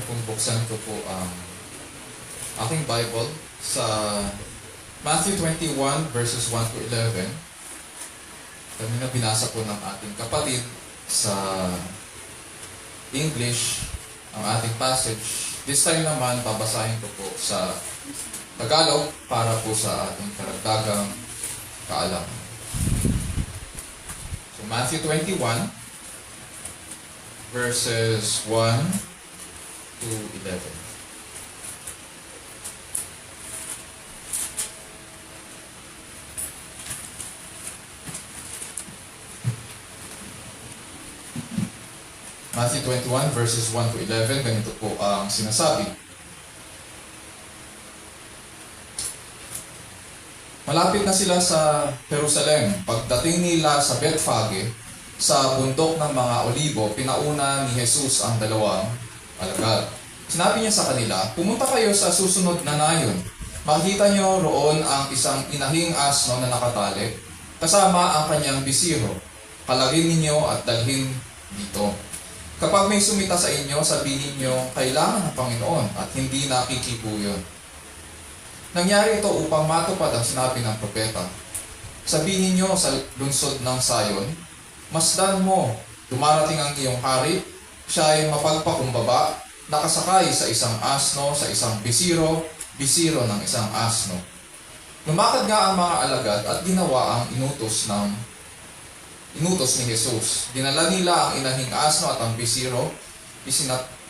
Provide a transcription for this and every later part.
pong buksan ko po ang aking Bible sa Matthew 21 verses 1 to 11. Kanina binasa po ng ating kapatid sa English ang ating passage. This time naman, babasahin ko po sa Tagalog para po sa ating karagdagang kaalaman. So Matthew 21 verses 1 to 11. Matthew 21 verses 1 to 11, ganito po ang sinasabi. Malapit na sila sa Jerusalem. Pagdating nila sa Bethphage, sa bundok ng mga Olibo, pinauna ni Jesus ang dalawang alagad. Sinabi niya sa kanila, pumunta kayo sa susunod na nayon. Makikita niyo roon ang isang inahing asno na nakatali, kasama ang kanyang bisiro. Kalagin ninyo at dalhin dito. Kapag may sumita sa inyo, sabihin niyo, kailangan ng Panginoon at hindi nakikipuyon. Nangyari ito upang matupad ang sinabi ng propeta. Sabihin niyo sa lungsod ng Sayon, masdan mo, dumarating ang iyong hari, siya ay mapagpakumbaba, nakasakay sa isang asno, sa isang bisiro, bisiro ng isang asno. Lumakad nga ang mga alagad at ginawa ang inutos ni Jesus. Dinala nila ang inahing asno at ang bisiro,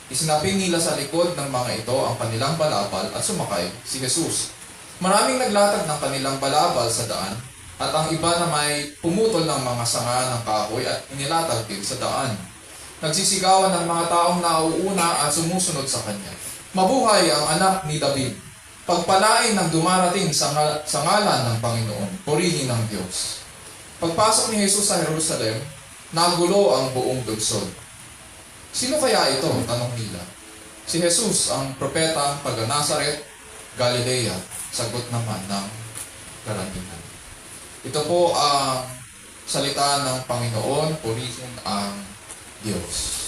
isinaping nila sa likod ng mga ito ang kanilang balabal at sumakay si Jesus. Maraming naglatag ng kanilang balabal sa daan, at ang iba na may pumutol ng mga sanga ng kahoy at inilatag din sa daan. Nagsisigawan ng mga taong nauuna at sumusunod sa kanya. Mabuhay ang anak ni David. Pagpalain ng dumarating sa ngalan ng Panginoon. Purihin ng Diyos. Pagpasok ni Jesus sa Jerusalem, nagulo ang buong lungsod. Sino kaya ito? Tanong nila. Si Jesus, ang propeta taga Nazaret, Galilea. Sagot naman ng karantingan. Ito po ang salita ng Panginoon, purihin ang Diyos.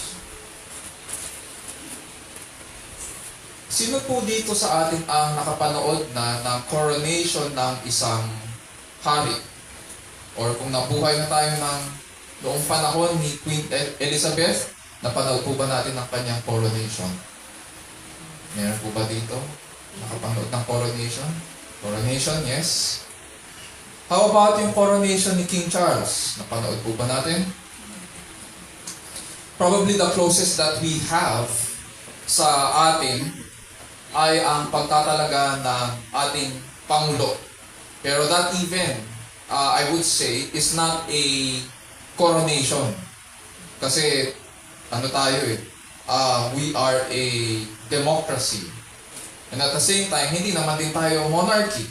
Sino po dito sa atin ang nakapanood na ng coronation ng isang hari? Or kung nabuhay na tayo ng noong panahon ni Queen Elizabeth, napanood po ba natin ang kanyang coronation? Meron po ba dito nakapanood ng coronation? Coronation, yes. How about yung coronation ni King Charles? Napanood po ba natin? Probably the closest that we have sa atin ay ang pagtatalaga ng ating Pangulo. Pero that even, I would say, is not a coronation. Kasi, ano tayo we are a democracy. And at the same time, hindi naman din tayo monarchy.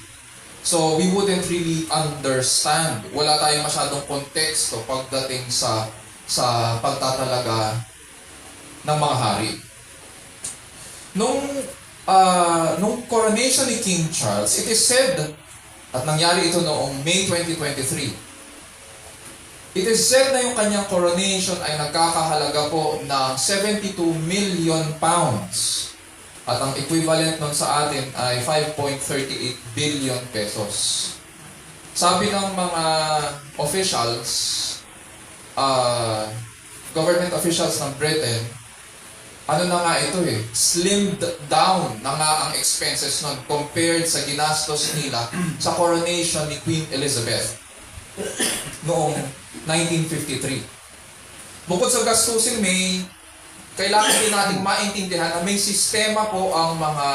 So, we wouldn't really understand. Wala tayong masyadong konteksto pagdating sa pagtatalaga ng mga hari. Nung coronation ni King Charles, it is said, at nangyari ito noong May 2023, it is said na yung kanyang coronation ay nagkakahalaga po ng 72 million pounds. At ang equivalent nun sa atin ay 5.38 billion pesos. Sabi ng mga officials, government officials ng Britain, ano na nga ito slimmed down na nga ang expenses nun compared sa ginastos nila sa coronation ni Queen Elizabeth noong 1953. Bukod sa gastusin, kailangan din natin maintindihan na may sistema po ang mga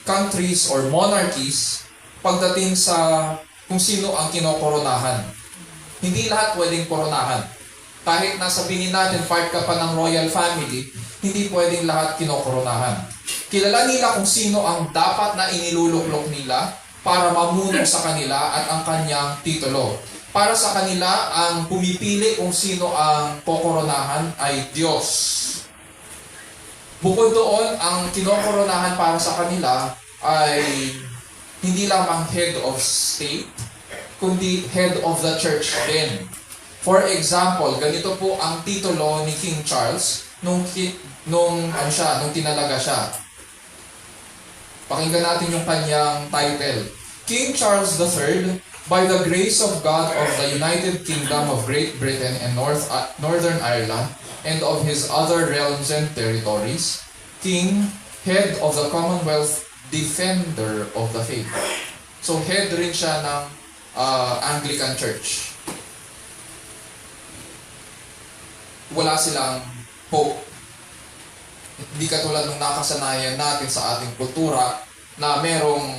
countries or monarchies pagdating sa kung sino ang kinokoronahan. Hindi lahat pwedeng koronahan. Kahit na sabihin natin part ka pa ng royal family, hindi pwedeng lahat kinokoronahan. Kilala nila kung sino ang dapat na iniluluklok nila para mamuno sa kanila at ang kanyang titulo. Para sa kanila, ang pumipili kung sino ang kokoronahan ay Diyos. Bukod doon, ang kinokoronahan para sa kanila ay hindi lamang head of state, kundi head of the church din. For example, ganito po ang titulo ni King Charles nung tinalaga siya. Pakinggan natin yung kanyang title. King Charles III, by the grace of God of the United Kingdom of Great Britain and Northern Ireland, and of his other realms and territories, King, head of the Commonwealth, defender of the faith. So head rin siya ng Anglican Church. Wala silang pope. Hindi katulad ng nakasanayan natin sa ating kultura na merong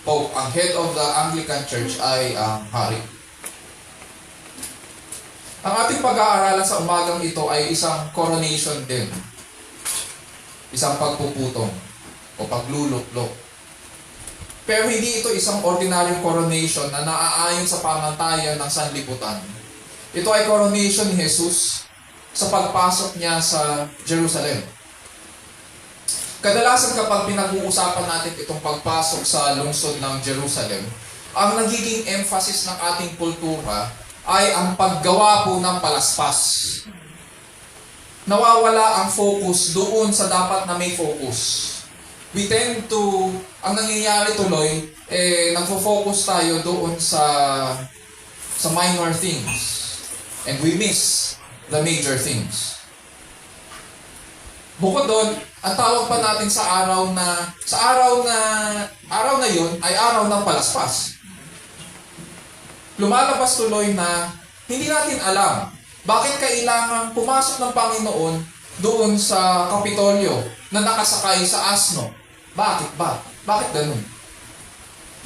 pope. Ang head of the Anglican Church ay ang hari. Ang ating pag-aaralan sa umagang ito ay isang coronation din. Isang pagpuputong o pagluluklok. Pero hindi ito isang ordinaryong coronation na naaayon sa pamantayan ng sanlibutan. Ito ay coronation ni Jesus sa pagpasok niya sa Jerusalem. Kadalasan kapag pinag-uusapan natin itong pagpasok sa lungsod ng Jerusalem, ang nagiging emphasis ng ating kultura ay ang paggawa po ng palaspas. Nawawala ang focus doon sa dapat na may focus. We tend to, ang nangyayari tuloy, nagfo-focus tayo doon sa minor things. And we miss the major things. Bukod doon, ang tawag pa natin sa araw na yun ay araw ng palaspas. Lumalabas tuloy na hindi natin alam bakit kailangan pumasok ng Panginoon doon sa Kapitolyo na nakasakay sa asno. Bakit ba? Bakit ganun?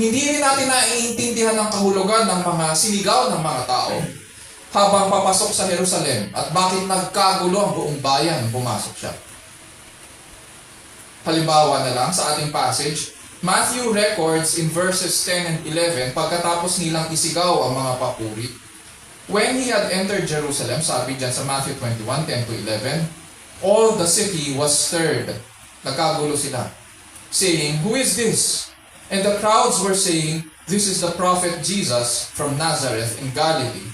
Hindi rin natin naiintindihan ang kahulugan ng mga sinigaw ng mga tao habang papasok sa Jerusalem at bakit nagkagulo ang buong bayan nang pumasok siya. Halimbawa na lang sa ating passage, Matthew records in verses 10 and 11 pagkatapos nilang isigaw ang mga papuri. When he had entered Jerusalem, sabi dyan sa Matthew 21, 10 to 11, all the city was stirred. Nagkagulo sila, saying, "Who is this?" And the crowds were saying, "This is the prophet Jesus from Nazareth in Galilee."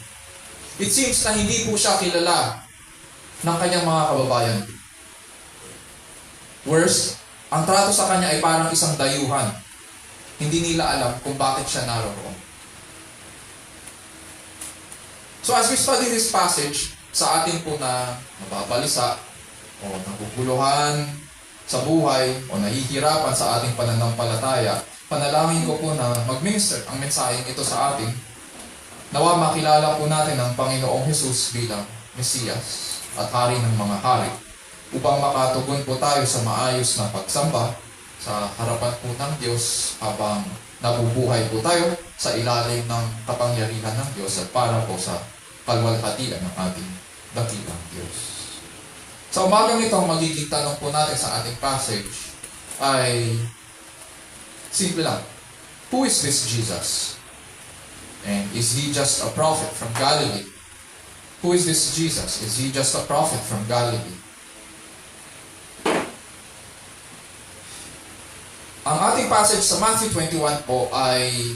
It seems na hindi po siya kilala ng kanyang mga kababayan. Worse, ang trato sa kanya ay parang isang dayuhan. Hindi nila alam kung bakit siya naroon. So as we study this passage, sa atin po na nababalisa o naguguluhan sa buhay o nahihirapan sa ating pananampalataya, panalangin ko po na mag-minister ang mensaheng ito sa atin. Nawa makilala po natin ang Panginoong Jesus bilang Mesiyas at Hari ng mga hari upang makatugon po tayo sa maayos na pagsamba sa harapan po ng Diyos habang nabubuhay po tayo sa ilalim ng kapangyarihan ng Diyos at para po sa kalwalhatian ng ating dakilang Diyos. Sa umagang ito, ang magiging tanong po natin sa ating passage ay simple lang. Who is this Jesus? And is he just a prophet from Galilee? Who is this Jesus? Is he just a prophet from Galilee? Ang ating passage sa Matthew 21 po ay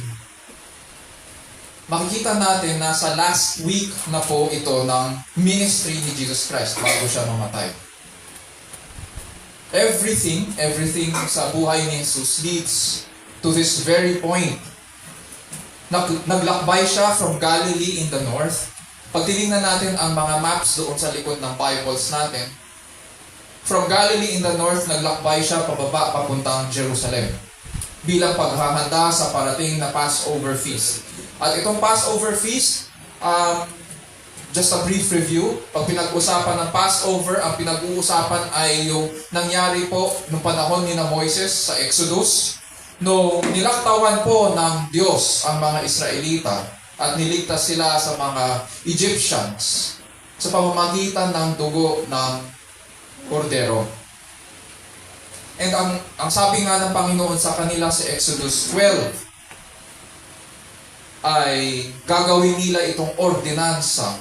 makikita natin na sa last week na po ito ng ministry ni Jesus Christ bago siya mamatay. Everything sa buhay ni Jesus leads to this very point. Naglakbay siya from Galilee in the north. Pag tinignan natin ang mga maps doon sa likod ng Bibles natin, from Galilee in the north, naglakbay siya pababa papuntang Jerusalem bilang paghahanda sa parating na Passover feast. At itong Passover feast, just a brief review, pag pinag-usapan ng Passover, ang pinag-uusapan ay yung nangyari po nung panahon ni Moises sa Exodus, no nilaktawan po ng Diyos ang mga Israelita at niligtas sila sa mga Egyptians sa pamamagitan ng dugo ng kordero. And ang sabi nga ng Panginoon sa kanila sa Exodus 12 ay gagawin nila itong ordinansa,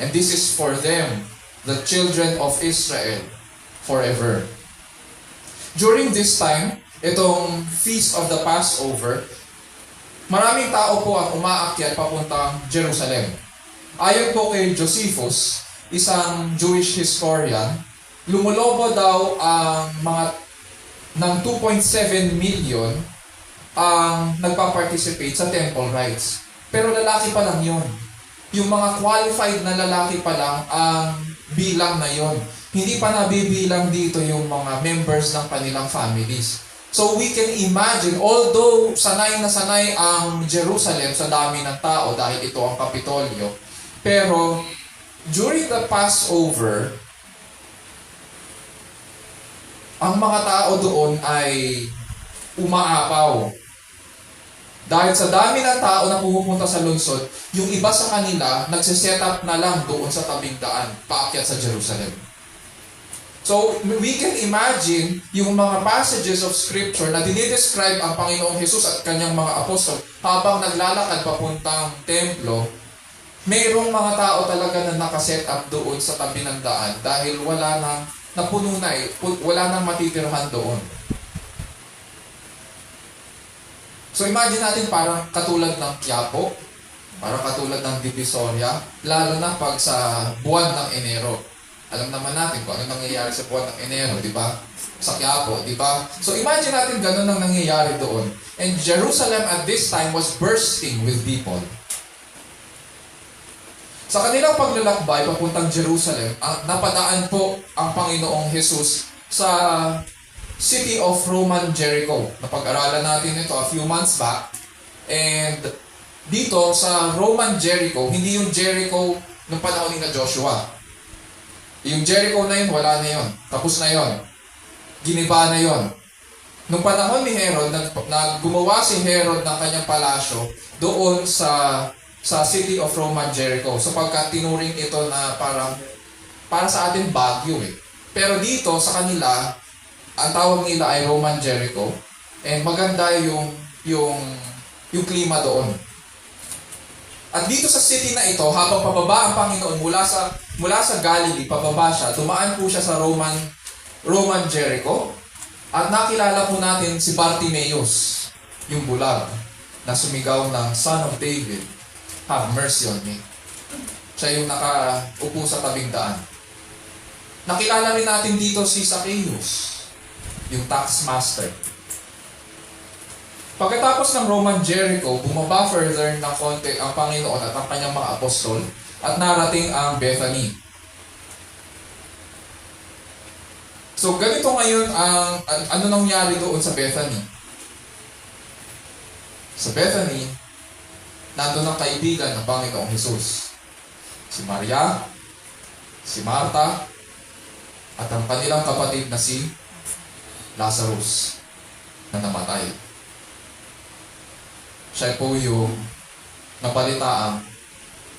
and this is for them, the children of Israel, forever. During this time, itong Feast of the Passover, maraming tao po ang umaakyat papuntang Jerusalem. Ayon po kay Josephus, isang Jewish historian, lumulobo daw ang mga ng 2.7 million ang nagpa-participate sa temple rites. Pero lalaki pa lang yun. Yung mga qualified na lalaki pa lang ang bilang na yon. Hindi pa nabibilang dito yung mga members ng kanilang families. So we can imagine, although sanay na sanay ang Jerusalem sa dami ng tao dahil ito ang Kapitolyo, pero during the Passover, ang mga tao doon ay umaapaw. Dahil sa dami ng tao na pumupunta sa lungsod, yung iba sa kanila nagsiset up na lang doon sa tabing daan, paakyat sa Jerusalem. So, we can imagine yung mga passages of Scripture na dinidescribe ang Panginoong Jesus at kanyang mga apostol habang naglalakad papuntang templo, mayroong mga tao talaga na nakaset up doon sa tabi ng daan dahil wala nang napuno na wala nang matitirhan doon. So imagine natin parang katulad ng Quiapo, parang katulad ng Divisoria, lalo na pag sa buwan ng Enero. Alam naman natin kung ano nangyayari sa buwan ng Enero, di ba? Sa Quiapo, di ba? So imagine natin ganun ang nangyayari doon. And Jerusalem at this time was bursting with people. Sa kanilang paglalakbay papuntang Jerusalem, napadaan po ang Panginoong Jesus sa city of Roman Jericho. Napag-aralan natin ito a few months back. And dito sa Roman Jericho, hindi yung Jericho ng panahon ni Joshua. Yung Jericho na yun, wala na yun. Tapos na yun. Giniba na yun. Nung panahon ni Herod, gumawa si Herod ng kanyang palasyo doon sa city of Roman Jericho. Sapagkat tinuring ito na para sa atin Baguio eh. Pero dito sa kanila, ang tawag nila ay Roman Jericho. And maganda yung klima doon. At dito sa city na ito, habang pababa ang Panginoon mula sa Galilee, pababa siya, dumaan po siya sa Roman Jericho. At nakilala po natin si Bartimaeus, yung bulag, na sumigaw ng Son of David, have mercy on me. Siya yung nakaupo sa tabing daan. Nakilala rin natin dito si Zacchaeus, yung tax master. Pagkatapos ng Roman Jericho, bumaba further ng konti ang Panginoon at ang kanyang mga apostol at narating ang Bethany. So ganito ngayon ano nangyari doon sa Bethany? Sa Bethany, nandun ang kaibigan ng Panginoong Jesus. Si Maria, si Marta, at ang kanilang kapatid na si Lazarus na namatay. Siya po yung napalitaang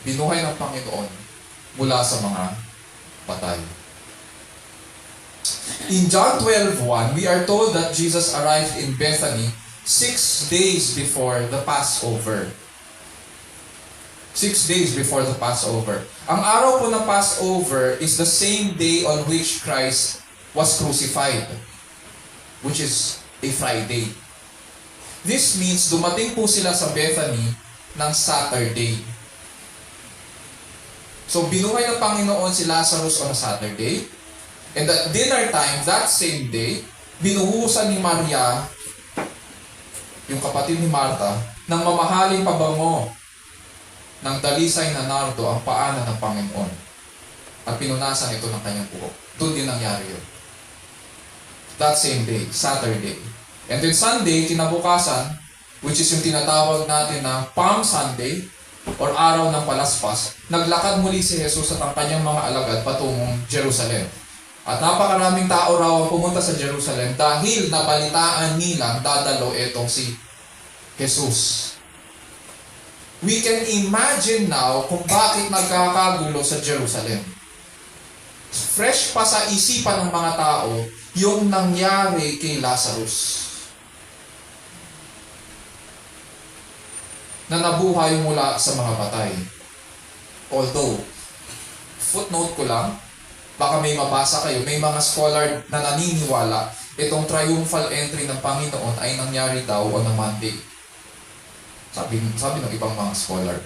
binuhay ng Panginoon mula sa mga patay. In John 12:1, we are told that Jesus arrived in Bethany 6 days before the Passover. 6 days before the Passover. Ang araw po ng Passover is the same day on which Christ was crucified, which is a Friday. This means dumating po sila sa Bethany ng Saturday. So binuhay ng Panginoon si Lazarus on a Saturday. And at dinner time, that same day, binuhusan ni Maria, yung kapatid ni Marta, ng mamahaling pabango ng dalisay na nardo ang paanan ng Panginoon. At pinunasan ito ng kanyang buhok. Doon din nangyari yun. That same day, Saturday. And then Sunday, kinabukasan, which is yung tinatawag natin na Palm Sunday, or Araw ng Palaspas, naglakad muli si Jesus at ang kanyang mga alagad patungong Jerusalem. At napakaraming tao raw ang pumunta sa Jerusalem dahil nabalitaan nilang dadalo itong si Jesus. We can imagine now kung bakit nagkakagulo sa Jerusalem. Fresh pa sa isipan ng mga tao yung nangyari kay Lazarus, na nabuhay mula sa mga patay. Although, footnote ko lang, baka may mabasa kayo, may mga scholar na naniniwala itong triumphal entry ng Panginoon ay nangyari daw on a Monday. Sabi ng ibang mga scholar.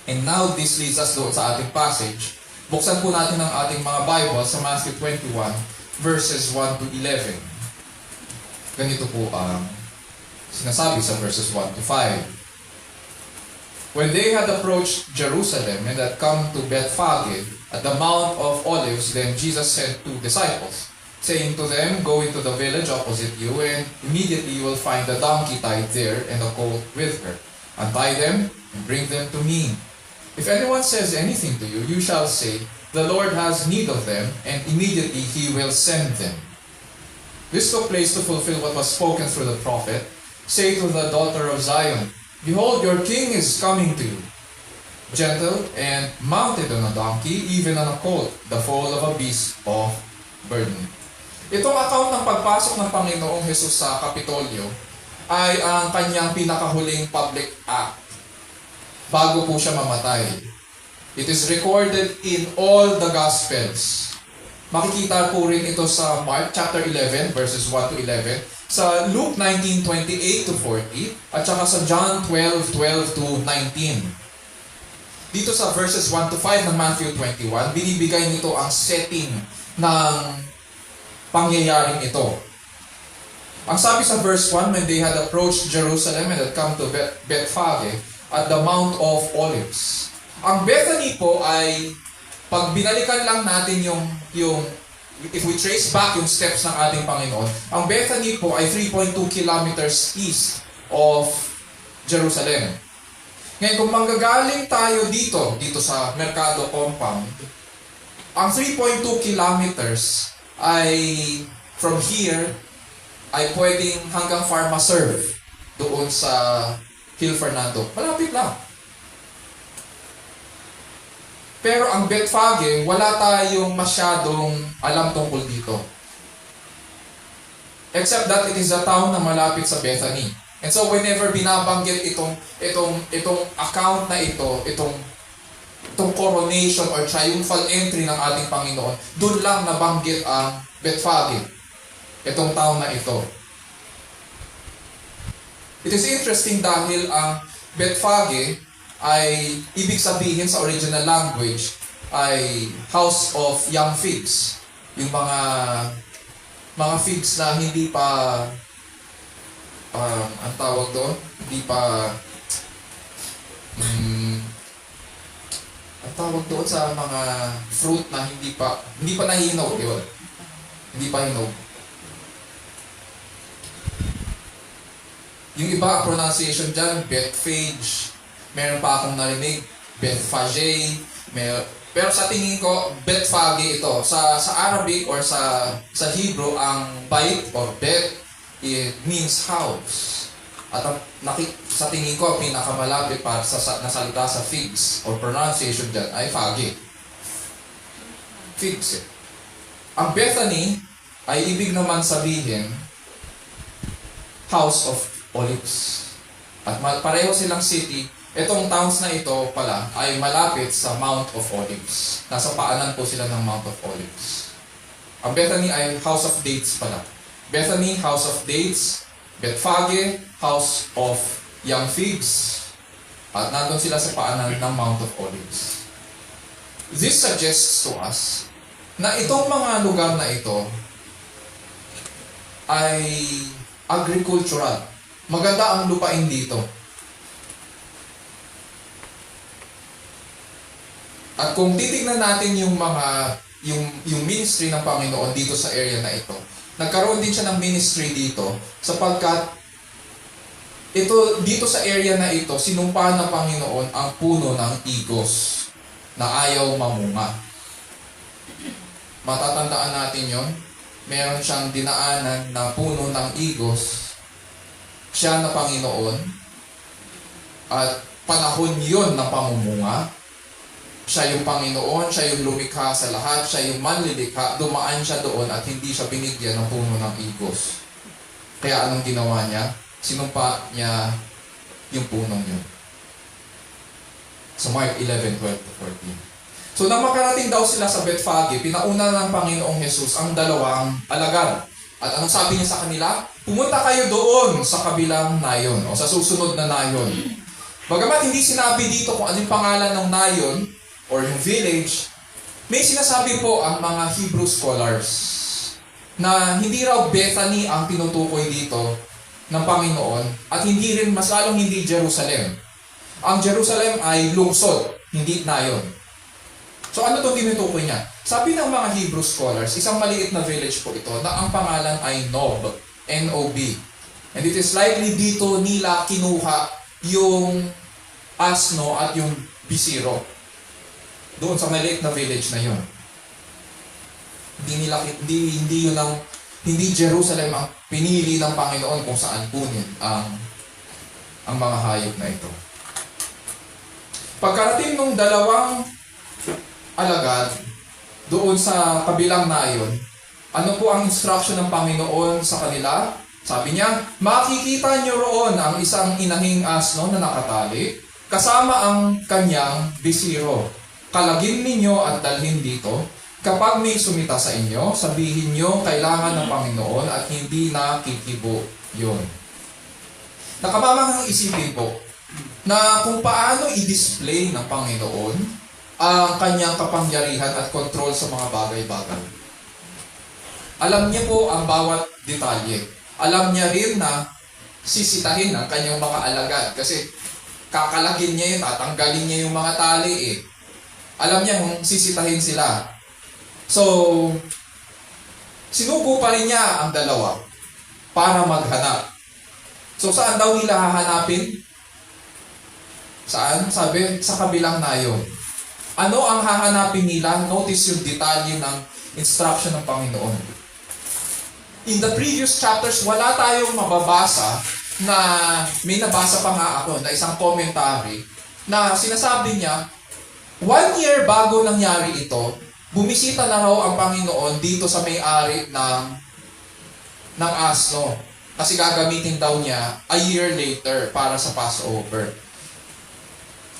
And now this leads us doon sa ating passage Buksan po natin ang ating mga Bible sa Matthew 21, verses 1 to 11. Ganito po ang sinasabi sa verses 1 to 5. When they had approached Jerusalem and had come to Bethphage at the Mount of Olives, then Jesus sent 2 disciples, saying to them, "Go into the village opposite you, and immediately you will find a donkey tied there and a colt with her. Untie them and bring them to me. If anyone says anything to you, you shall say, 'The Lord has need of them,' and immediately He will send them." This took place to fulfill what was spoken through the prophet. "Say to the daughter of Zion, Behold, your king is coming to you, gentle and mounted on a donkey, even on a colt, the foal of a beast of burden." Itong account ng pagpasok ng Panginoong Jesus sa Kapitolyo ay ang kanyang pinakahuling public act bago po siya mamatay. It is recorded in all the Gospels. Makikita po rin ito sa Mark chapter 11 verses 1 to 11, sa Luke 19:28 to 40, at saka sa John 12:12 to 19. Dito sa verses 1 to 5 ng Matthew 21, binibigay nito ang setting ng pangyayaring ito. Ang sabi sa verse 1, when they had approached Jerusalem and had come to Bethphage at the Mount of Olives. Ang Bethany po ay, pag binalikan lang natin yung if we trace back yung steps ng ating Panginoon, ang Bethany po ay 3.2 kilometers east of Jerusalem. Ngayon, kung manggagaling tayo dito sa Mercado Compound, ang 3.2 kilometers ay from here ay pwedeng hanggang Pharmaserve doon sa Hill Fernando. Malapit lang. Pero ang Bethphage, wala tayong masyadong alam tungkol dito. Except that it is a town na malapit sa Bethany. And so whenever binabanggit itong account na itong coronation or triumphal entry ng ating Panginoon, doon lang nabanggit ang Bethphage, itong town na ito. It is interesting dahil ang Bethphage ay ibig sabihin sa original language ay house of young figs. Yung mga figs na hindi pa ang tawag doon, hindi pa ang tawag doon sa mga fruit na hindi pa nahinog, yun. Hindi pa hinog. Yung iba pronunciation dyan, Bethphage. Meron pa akong narinig, Bethphage. Pero sa tingin ko, Bethphage ito. Sa Arabic or sa Hebrew, ang bait or bet, it means house. At sa tingin ko, pinakamalapit para sa nasalita sa figs or pronunciation dyan ay fage. Figs eh. Ang Bethany ay ibig naman sabihin House of Olives. At pareho silang city. Itong towns na ito pala ay malapit sa Mount of Olives. Nasa paanan po sila ng Mount of Olives. Ang Bethany ay House of Dates pala. Bethany, House of Dates. Bethphage, House of Young Figs. At nandun sila sa paanan ng Mount of Olives. This suggests to us na itong mga lugar na ito ay agricultural. Maganda ang lupain dito. At kung titignan natin yung ministry ng Panginoon dito sa area na ito, nagkaroon din siya ng ministry dito sapagkat dito sa area na ito, sinumpa ng Panginoon ang puno ng igos na ayaw mamunga. Matatandaan natin yon. Meron siyang dinaanan na puno ng igos. Siya na Panginoon at panahon yon ng pamumunga. Siya yung Panginoon, siya yung lumikha sa lahat, siya yung manlilikha, dumaan siya doon at hindi siya binigyan ng puno ng igos. Kaya anong ginawa niya? Sinumpa niya yung punong yun. Sa Mark 11:12-14. So nang makarating daw sila sa Bethphage, pinauna ng Panginoong Jesus ang dalawang alagad. At anong sabi niya sa kanila? Pumunta kayo doon sa kabilang nayon o sa susunod na nayon. Bagamat hindi sinabi dito kung anong pangalan ng nayon or yung village, May sinasabi po ang mga Hebrew scholars na hindi raw Bethany ang tinutukoy dito ng Panginoon at hindi rin, mas lalong hindi Jerusalem. Ang Jerusalem ay lungsod, hindi nayon. So ano itong tinutukoy niya? Sabi ng mga Hebrew scholars, isang maliit na village po ito na ang pangalan ay Nob, N-O-B. And it is likely dito nila kinuha yung asno at yung bisiro. Doon sa maliit na village na yun. Hindi Jerusalem ang pinili ng Panginoon kung saan kunin ang mga hayop na ito. Pagkarating ng dalawang alagad doon sa kabilang nayon, ano po ang instruction ng Panginoon sa kanila? Sabi niya, makikita niyo roon ang isang inahing asno na nakatali, kasama ang kanyang bisiro. Kalagin ninyo at dalhin dito. Kapag may sumita sa inyo, sabihin niyo kailangan ng Panginoon at hindi na kikibo yun. Nakamamanghang isipin po na kung paano i-display ng Panginoon ang kanyang kapangyarihan at kontrol sa mga bagay-bagay. Alam niya po ang bawat detalye. Alam niya rin na sisitahin ang kanyang mga alagad kasi kakalagin niya yun at tanggalin niya yung mga tali eh. Alam niya kung sisitahin sila. So, sinugo pa rin niya ang dalawa para maghanap. So, saan daw nila hahanapin? Saan? Sabi, sa kabilang nayon. Ano ang hahanapin nila? Notice yung detalye ng instruction ng Panginoon. In the previous chapters, wala tayong mababasa na may nabasa pa nga ako na isang commentary na sinasabi niya, 1 year bago nangyari ito, bumisita na raw ang Panginoon dito sa may-ari ng asno. Kasi gagamitin daw niya a year later para sa Passover.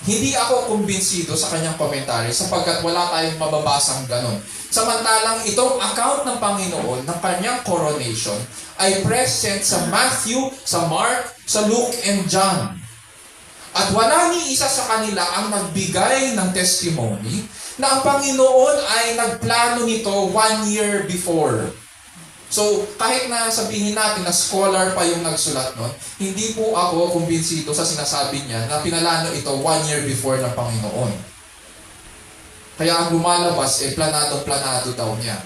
Hindi ako kumbinsido sa kanyang komentary sapagkat wala tayong mababasang ganon. Samantalang itong account ng Panginoon ng kanyang coronation ay present sa Matthew, sa Mark, sa Luke, and John. At wala ni isa sa kanila ang nagbigay ng testimony na ang Panginoon ay nagplano nito 1 year before. So, kahit na sabihin natin na scholar pa yung nagsulat nun, hindi po ako kumbinsido sa sinasabi niya na pinalano ito 1 year before ng Panginoon. Kaya ang lumalabas, planado-planado daw niya.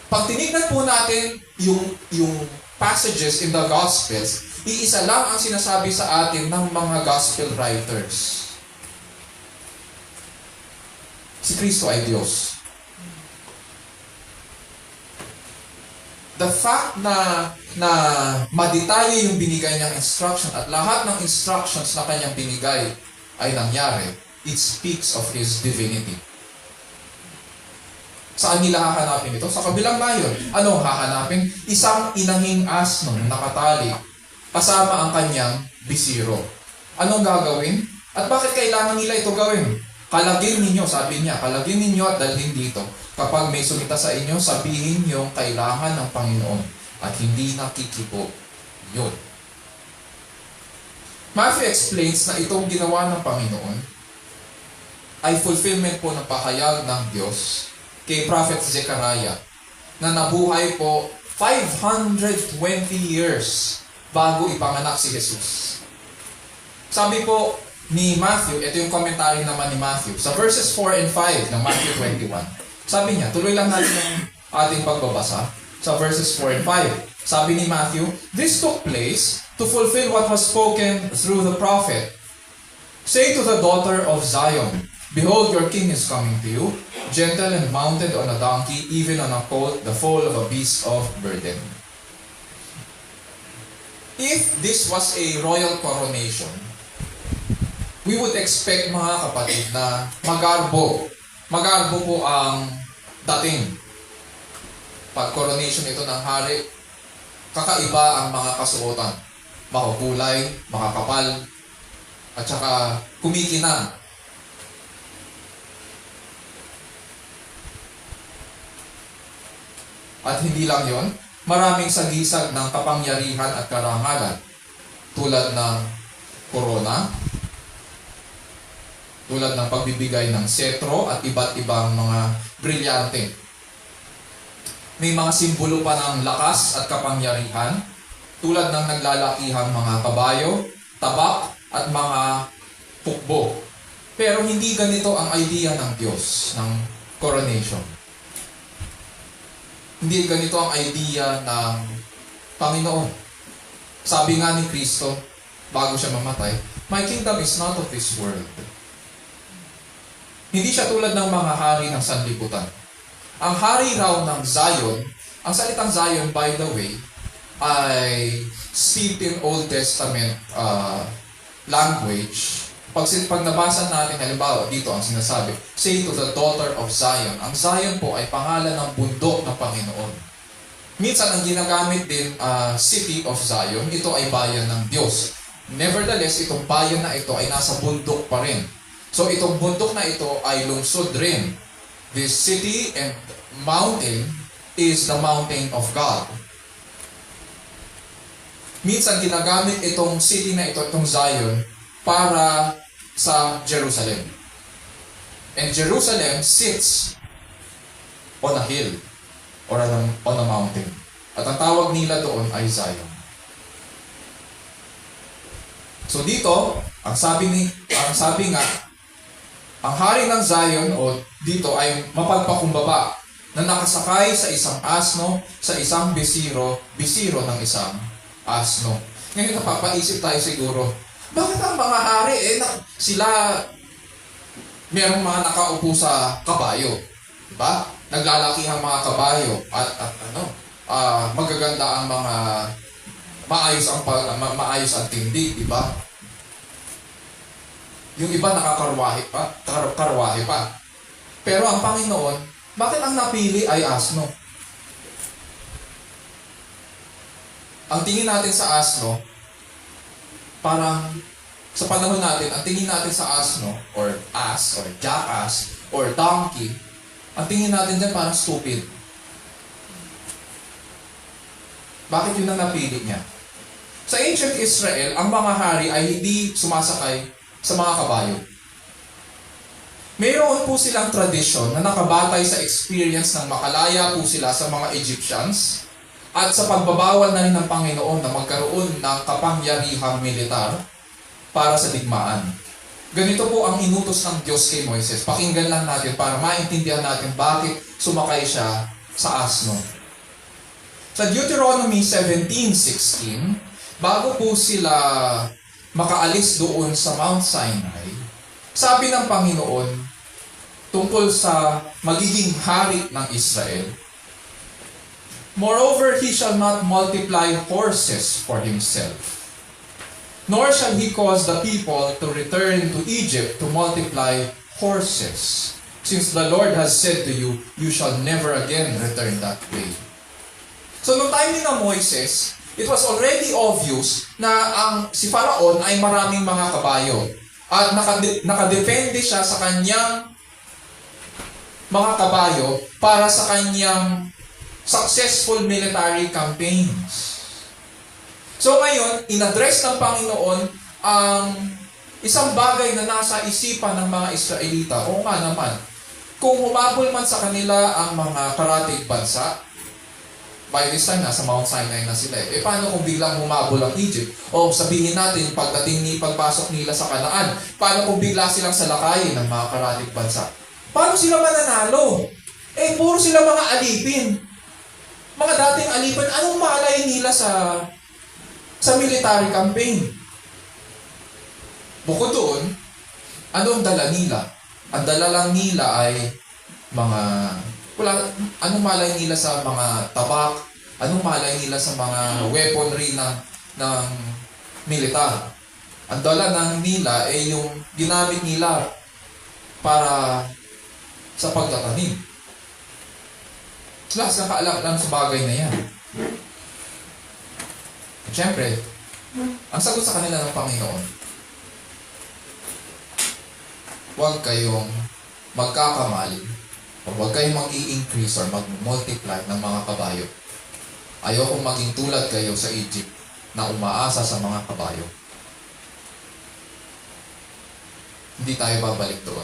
Pag tinignan po natin yung passages in the Gospels, iisa lang ang sinasabi sa atin ng mga Gospel writers. Si Kristo ay Diyos. The fact na madetalye yung binigay niyang instruction at lahat ng instructions na kanyang binigay ay nangyari, it speaks of His divinity. Saan nila hahanapin ito? Sa kabilang nayon. Anong hahanapin? Isang inahing asno na nakatali kasama ang kanyang bisiro. Anong gagawin? At bakit kailangan nila ito gawin? Kalagin ninyo, sabi niya, kalagin ninyo at dalhin dito. Kapag may sumita sa inyo, sabihin niyo kailangan ng Panginoon at hindi nakikibo yun. Matthew explains na itong ginawa ng Panginoon ay fulfillment po ng pahayag ng Diyos kay Prophet Zechariah na nabuhay po 520 years bago ipanganak si Jesus. Sabi po ni Matthew, ito yung commentary naman ni Matthew, sa verses 4 and 5 ng Matthew 21. Sabi niya, tuloy lang natin yung ating pagbabasa sa verses 4 and 5. Sabi ni Matthew, this took place to fulfill what was spoken through the prophet. Say to the daughter of Zion, behold, your king is coming to you, gentle and mounted on a donkey, even on a colt, the foal of a beast of burden. If this was a royal coronation, we would expect, mga kapatid, na magarbo po ang dating. Pag coronation ito ng hari, kakaiba ang mga kasuotan. Makukulay, makakapal, at saka kumikinang. At hindi lang yon, maraming sagisag ng kapangyarihan at karangalan tulad ng korona, tulad ng pagbibigay ng setro at iba't ibang mga brilyante. May mga simbolo pa ng lakas at kapangyarihan, tulad ng naglalakihang mga kabayo, tabak, at mga pukbo. Pero hindi ganito ang idea ng Diyos, ng coronation. Hindi ganito ang idea ng Panginoon. Sabi nga ni Kristo, bago siya mamatay, "My kingdom is not of this world." Hindi siya tulad ng mga hari ng sanlibutan. Ang hari raw ng Zion, ang salitang Zion, by the way, ay steeped in Old Testament language. Pag nabasa natin, halimbawa, dito ang sinasabi, "Say to the daughter of Zion." Ang Zion po ay pangalan ng bundok ng Panginoon. Minsan, ang ginagamit din, City of Zion, ito ay bayan ng Diyos. Nevertheless, itong bayan na ito ay nasa bundok pa rin. So, itong bundok na ito ay lungsod rin. This city and mountain is the mountain of God. Minsan, ginagamit itong city na ito, itong Zion, para sa Jerusalem. And Jerusalem sits on a hill or on a mountain. At ang tawag nila doon ay Zion. So dito, ang sabi nga, ang hari ng Zion o dito ay mapagpakumbaba na nakasakay sa isang asno, sa isang bisiro ng isang asno. Ngayon napapaisip tayo siguro, bakit ang mga hari, sila, merong mga nakaupo sa kabayo, diba? Naglalakihang mga kabayo at magaganda ang mga maayos ang tindig, diba? Yung iba nakakarwahe pa. Pero ang Panginoon, bakit ang napili ay asno? Ang tingin natin sa asno, parang sa panahon natin, ang tingin natin sa asno, or ass, or jackass, or donkey, ang tingin natin dyan parang stupid. Bakit yun ang napili niya? Sa ancient Israel, ang mga hari ay hindi sumasakay sa mga kabayo. Mayroon po silang tradisyon na nakabatay sa experience ng makalaya po sila sa mga Egyptians at sa pagbabawal na rin ng Panginoon na magkaroon ng kapangyarihang militar para sa digmaan. Ganito po ang inutos ng Diyos kay Moises. Pakinggan lang natin para maintindihan natin bakit sumakay siya sa asno. Sa Deuteronomy 17:16, bago po sila makaalis doon sa Mount Sinai, sabi ng Panginoon tungkol sa magiging hari ng Israel, "Moreover, he shall not multiply horses for himself, nor shall he cause the people to return to Egypt to multiply horses. Since the Lord has said to you, you shall never again return that way." So, noong time ni na Moises, it was already obvious na si Faraon ay maraming mga kabayo. At nakadepende siya sa kanyang mga kabayo para sa kanyang successful military campaigns. So ngayon, in-address ng Panginoon ang isang bagay na nasa isipan ng mga Israelita. Oo nga naman, kung humabol man sa kanila ang mga karatig bansa, by this time, nasa Mount Sinai na sila. Paano kung biglang humabol ang Egypt? O sabihin natin, pagpasok nila sa Kanaan, paano kung bigla silang salakayin ng mga karatig bansa? Paano sila mananalo? Puro sila mga alipin. Mga dating alipin, anong malay nila sa military campaign? Bukod doon, anong dala nila? Ang dala lang nila ay anong malay nila sa mga tabak? Anong malay nila sa mga weaponry ng militar? Ang dala ng nila ay yung ginamit nila para sa pagtatanim. Sila nakaalam sa bagay na yan. Siyempre, ang sagot sa kanila ng Panginoon, huwag kayong magkakamali o huwag kayong mag-i-increase or mag-multiply ng mga kabayo. Ayokong maging tulad kayo sa Egypt na umaasa sa mga kabayo. Hindi tayo babalik doon.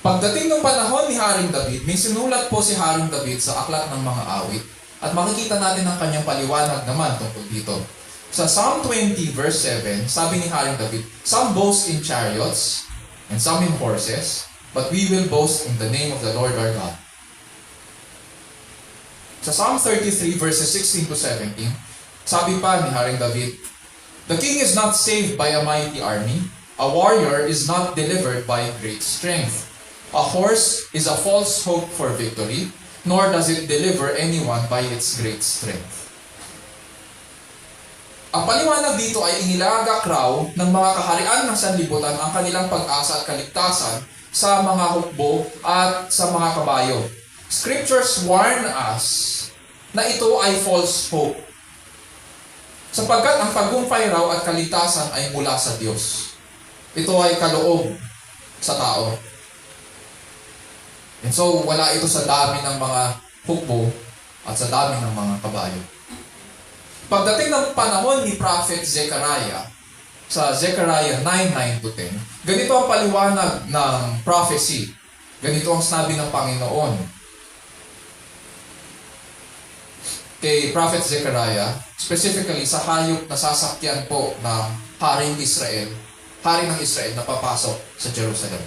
Pagdating ng panahon ni Haring David, may sinulat po si Haring David sa Aklat ng Mga Awit. At makikita natin ang kanyang paliwanag naman tungkol dito. Sa Psalm 20 verse 7, sabi ni Haring David, "Some boast in chariots, and some in horses, but we will boast in the name of the Lord our God." Sa Psalm 33 verses 16 to 17, sabi pa ni Haring David, "The king is not saved by a mighty army. A warrior is not delivered by great strength. A horse is a false hope for victory, nor does it deliver anyone by its great strength." Ang paliwanag dito ay inilagak raw ng mga kaharian ng sanlibutan ang kanilang pag-asa at kaligtasan sa mga hukbo at sa mga kabayo. Scriptures warn us na ito ay false hope, sapagkat ang tagumpay raw at kaligtasan ay mula sa Diyos. Ito ay kaloob sa tao. And so, wala ito sa dami ng mga hukbo at sa dami ng mga kabayo. Pagdating ng panahon ni Prophet Zechariah, sa Zechariah 9:9-10, ganito ang paliwanag ng prophecy. Ganito ang sinabi ng Panginoon kay Prophet Zechariah, specifically sa hayop na sasakyan po ng hari ng Israel na papasok sa Jerusalem.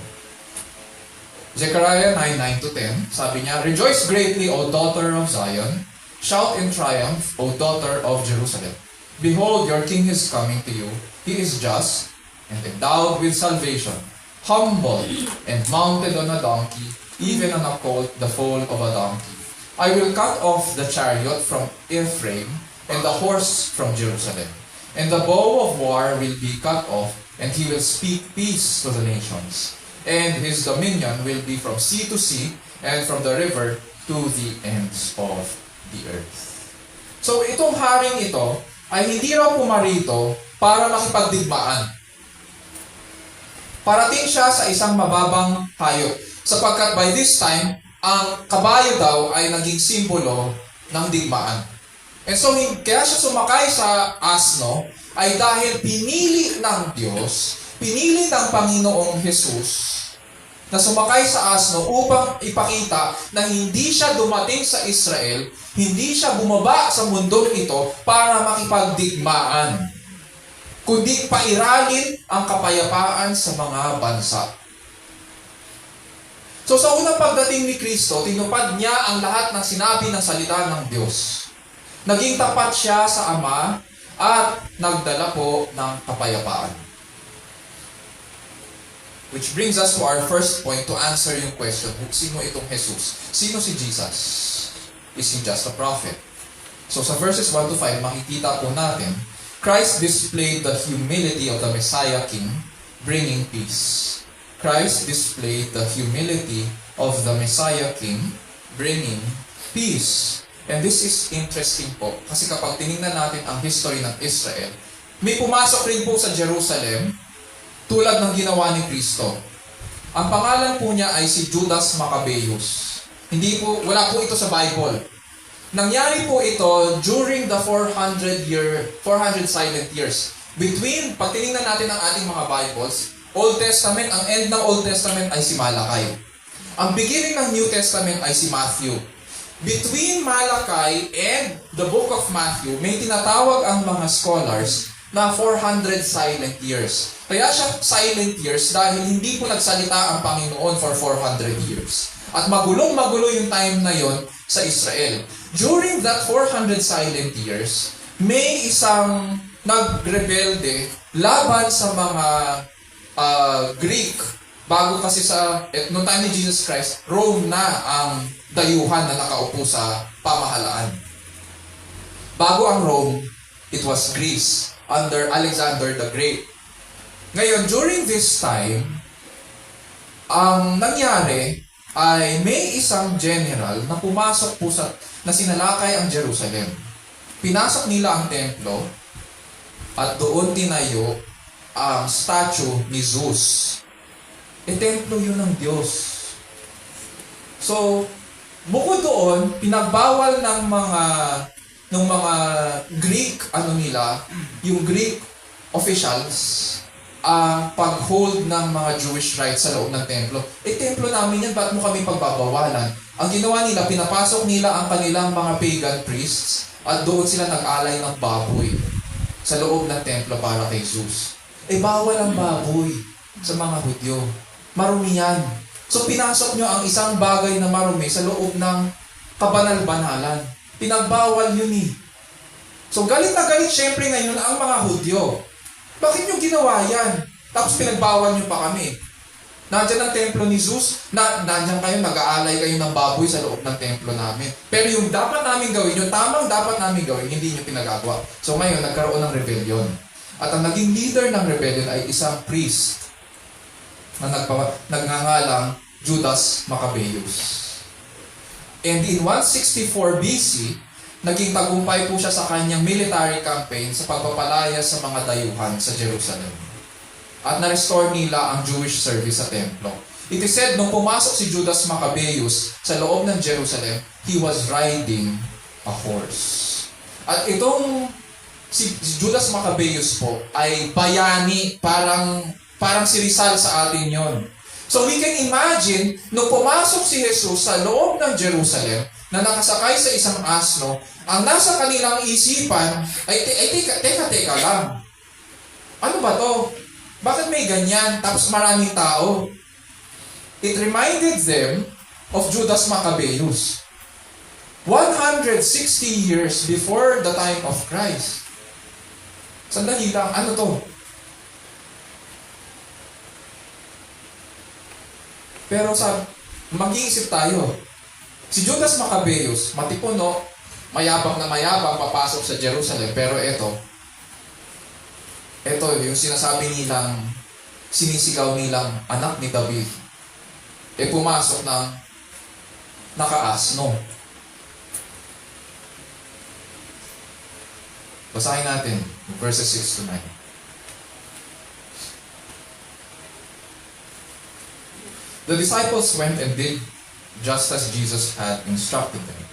Zechariah 9:9-10, sabi niya, "Rejoice greatly, O daughter of Zion. Shout in triumph, O daughter of Jerusalem. Behold, your king is coming to you. He is just and endowed with salvation, humble and mounted on a donkey, even on a colt, the foal of a donkey. I will cut off the chariot from Ephraim and the horse from Jerusalem. And the bow of war will be cut off, and he will speak peace to the nations. And his dominion will be from sea to sea, and from the river to the ends of the earth." So itong haring ito ay hindi raw pumarito para makipagdigmaan. Parating siya sa isang mababang hayop, sapagkat by this time, ang kabayo daw ay naging simbolo ng digmaan. And so, kaya siya sumakay sa asno ay dahil pinili ng Diyos, pinili ng Panginoong Jesus na sumakay sa asno upang ipakita na hindi siya dumating sa Israel, hindi siya bumaba sa mundong ito para makipagdigmaan, kundi pairalin ang kapayapaan sa mga bansa. So sa unang pagdating ni Kristo, tinupad niya ang lahat ng sinabi ng salita ng Diyos. Naging tapat siya sa Ama at nagdala po ng kapayapaan. Which brings us to our first point to answer yung question, sino itong Jesus? Sino si Jesus? Is he just a prophet? So sa verses 1-5, makikita po natin, Christ displayed the humility of the Messiah King, bringing peace. Christ displayed the humility of the Messiah King, bringing peace. And this is interesting po, kasi kapag tinignan natin ang history ng Israel, may pumasok rin po sa Jerusalem, tulad ng ginawa ni Kristo. Ang pangalan po niya ay si Judas Maccabeus. Wala po ito sa Bible. Nangyari po ito during the 400 silent years. Pag tinignan natin ang ating mga Bibles, Old Testament, ang end ng Old Testament ay si Malakay. Ang beginning ng New Testament ay si Matthew. Between Malakay and the book of Matthew, may tinatawag ang mga scholars na 400 silent years. Kaya siya silent years dahil hindi po nagsalita ang Panginoon for 400 years. At magulong-magulo yung time na yon sa Israel. During that 400 silent years, may isang nagrebelde laban sa mga Greek. Bago kasi noong time ni Jesus Christ, Rome na ang dayuhan na nakaupo sa pamahalaan. Bago ang Rome, it was Greece under Alexander the Great. Ngayon, during this time, ang nangyari ay may isang general na pumasok po na sinalakay ang Jerusalem. Pinasok nila ang templo at doon tinayo ang statue ni Zeus. Templo yun ng Diyos. So, bukod doon, pinagbawal ng mga Greek, yung Greek officials, pag-hold ng mga Jewish rites sa loob ng templo. Templo namin yan, ba't mo kami pagbabawalan? Ang ginawa nila, pinapasok nila ang kanilang mga pagan priests at doon sila nag-alay ng baboy sa loob ng templo para kay Zeus. Bawal ang baboy sa mga Hudyo. Marumi yan. So pinasok nyo ang isang bagay na marumi sa loob ng kabanal-banalan. Pinagbawal yun eh. So galit na galit syempre ngayon ang mga Hudyo. Bakit nyo ginawa yan? Tapos pinagbawal nyo pa kami. Nandiyan ang templo ni Zeus, nandiyan kayo, nag-aalay kayo ng baboy sa loob ng templo namin. Pero yung dapat namin gawin, yung tamang dapat namin gawin, hindi nyo pinagagawa. So ngayon, nagkaroon ng rebellion. At ang naging leader ng rebellion ay isang priest na nagngangalang Judas Maccabeus. And in 164 BC, naging tagumpay po siya sa kanyang military campaign sa pagpapalaya sa mga dayuhan sa Jerusalem. At na-restore nila ang Jewish service sa templo. It is said, nung pumasok si Judas Maccabeus sa loob ng Jerusalem, he was riding a horse. At itong si Judas Maccabeus po ay bayani, parang si Rizal sa atin yon. So we can imagine, nung pumasok si Jesus sa loob ng Jerusalem, na nakasakay sa isang asno, ang nasa kanilang isipan ay, teka lang. Ano ba to? Bakit may ganyan? Tapos maraming tao. It reminded them of Judas Maccabeus. 160 years before the time of Christ. Sandali lang, ano to? Pero mag-iisip tayo. Si Judas Maccabeus, matipuno, mayabang na mayabang, papasok sa Jerusalem. Pero ito yung sinasabi nilang, sinisigaw nilang anak ni David, pumasok ng nakaasno. Basahin natin, verses 6 to 9. The disciples went and did just as Jesus had instructed them,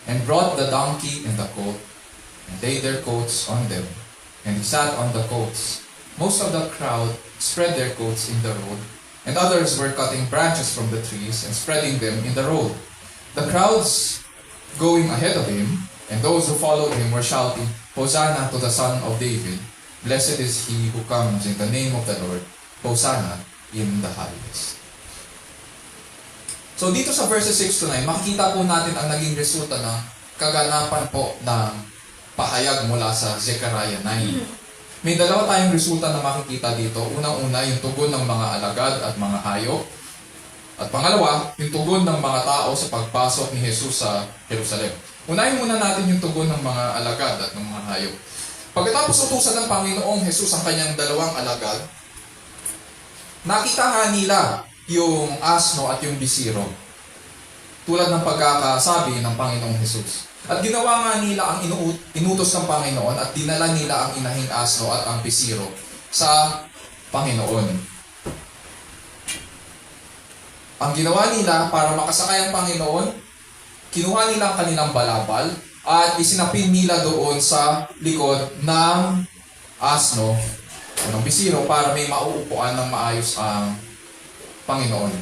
and brought the donkey and the colt, and laid their coats on them, and he sat on the coats. Most of the crowd spread their coats in the road, and others were cutting branches from the trees and spreading them in the road. The crowds going ahead of him, and those who followed him were shouting, Hosanna to the Son of David! Blessed is he who comes in the name of the Lord! Hosanna in the highest! So dito sa verses 6 to 9, makikita po natin ang naging resulta ng kaganapan po ng pahayag mula sa Zechariah 9. May dalawa tayong resulta na makikita dito. Unang-una, yung tugon ng mga alagad at mga hayop. At pangalawa, yung tugon ng mga tao sa pagpasok ni Jesus sa Jerusalem. Unahin muna natin yung tugon ng mga alagad at ng mga hayop. Pagkatapos utusan ng Panginoong Jesus ang kanyang dalawang alagad, nakita nga nila yung asno at yung bisiro, tulad ng pagkakasabi ng Panginoong Jesus. At ginawa nga nila ang inutos ng Panginoon at dinala nila ang inahing asno at ang bisiro sa Panginoon. Ang ginawa nila para makasakay ang Panginoon, kinuha nila ang kanilang balabal at isinapin nila doon sa likod ng asno o ng bisiro para may mauupuan ng maayos ang Panginoon.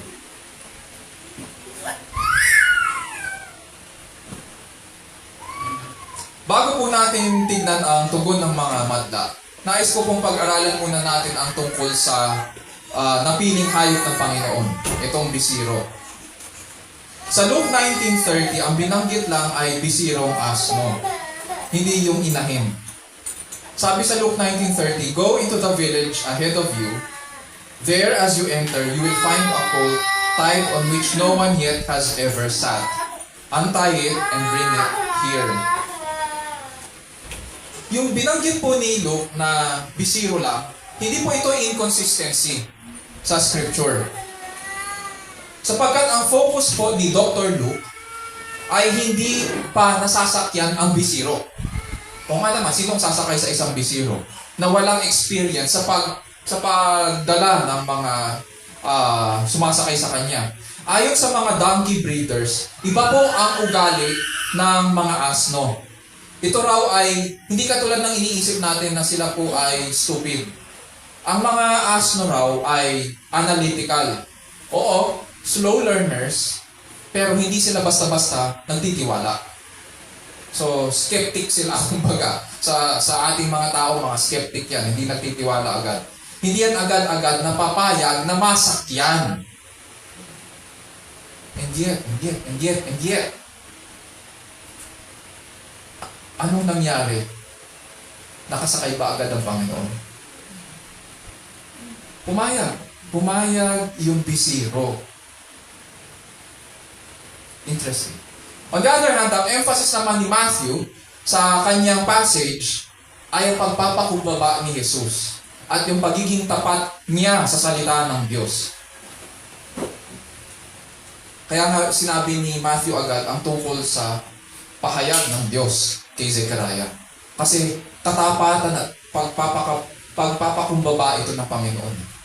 Bago po natin tignan ang tugon ng mga madla, nais ko pong pag-aralan muna natin ang tungkol sa napiling hayop ng Panginoon, itong bisiro. Sa Luke 19:30, ang binanggit lang ay bisirong asno, hindi yung inahin. Sabi sa Luke 19:30, Go into the village ahead of you. There, as you enter, you will find a colt tied on which no one yet has ever sat. Untie it and bring it here. Yung binanggit po ni Luke na bisiro lang, hindi po ito inconsistency sa scripture. Sapagkat ang focus po ni Dr. Luke ay hindi pa nasasakyan ang bisiro. O nga naman, sinong sasakay sa isang bisiro na walang experience sa pagdala ng mga sumasakay sa kanya. Ayon sa mga donkey breeders, iba po ang ugali ng mga asno. Ito raw ay hindi katulad ng iniisip natin na sila po ay stupid. Ang mga asno raw ay analytical. Oo, slow learners, pero hindi sila basta-basta nagtitiwala. So, skeptic sila, kumbaga. Sa ating mga tao, mga skeptic yan, hindi nagtitiwala agad. Hindi yan agad-agad napapayag na masakyan. And yet. Anong nangyari? Nakasakay ba agad ang Panginoon? Pumayag yung bisiro. Interesting. On the other hand, ang emphasis naman ni Matthew sa kanyang passage ay ang pagpapakumbaba ni Jesus at yung pagiging tapat niya sa salita ng Diyos. Kaya nga sinabi ni Matthew agad ang tungkol sa pahayag ng Diyos kay Zechariah. Kasi katapatan at pagpapakumbaba ito ng Panginoon.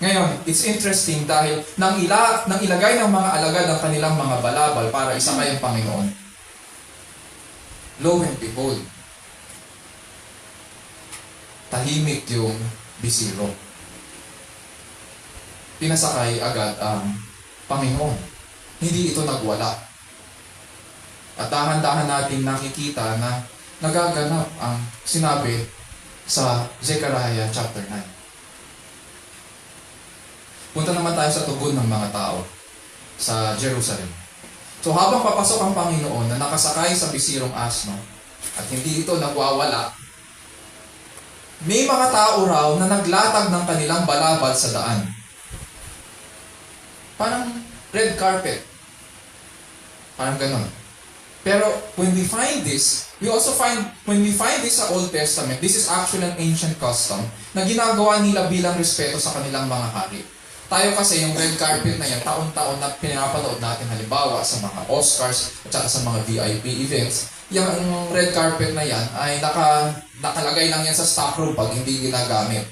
Ngayon, it's interesting dahil nang ilagay ng mga alagad ang kanilang mga balabal para isakay ang Panginoon, lo and behold, tahimik yung bisiro. Pinasakay agad ang Panginoon. Hindi ito nagwala. At dahan-dahan natin nakikita na nagaganap ang sinabi sa Zechariah chapter 9. Punta naman tayo sa tugon ng mga tao sa Jerusalem. So habang papasok ang Panginoon na nakasakay sa bisirong asno at hindi ito nagwawala, may mga tao raw na naglatag ng kanilang balabal sa daan. Parang red carpet. Parang ganon. Pero when we find this sa Old Testament, this is actually an ancient custom na ginagawa nila bilang respeto sa kanilang mga hari. Tayo kasi yung red carpet na yan, taon-taon na pinapanood natin halimbawa sa mga Oscars at saka sa mga VIP events, yung red carpet na yan ay nakalagay lang yan sa stockroom pag hindi ginagamit.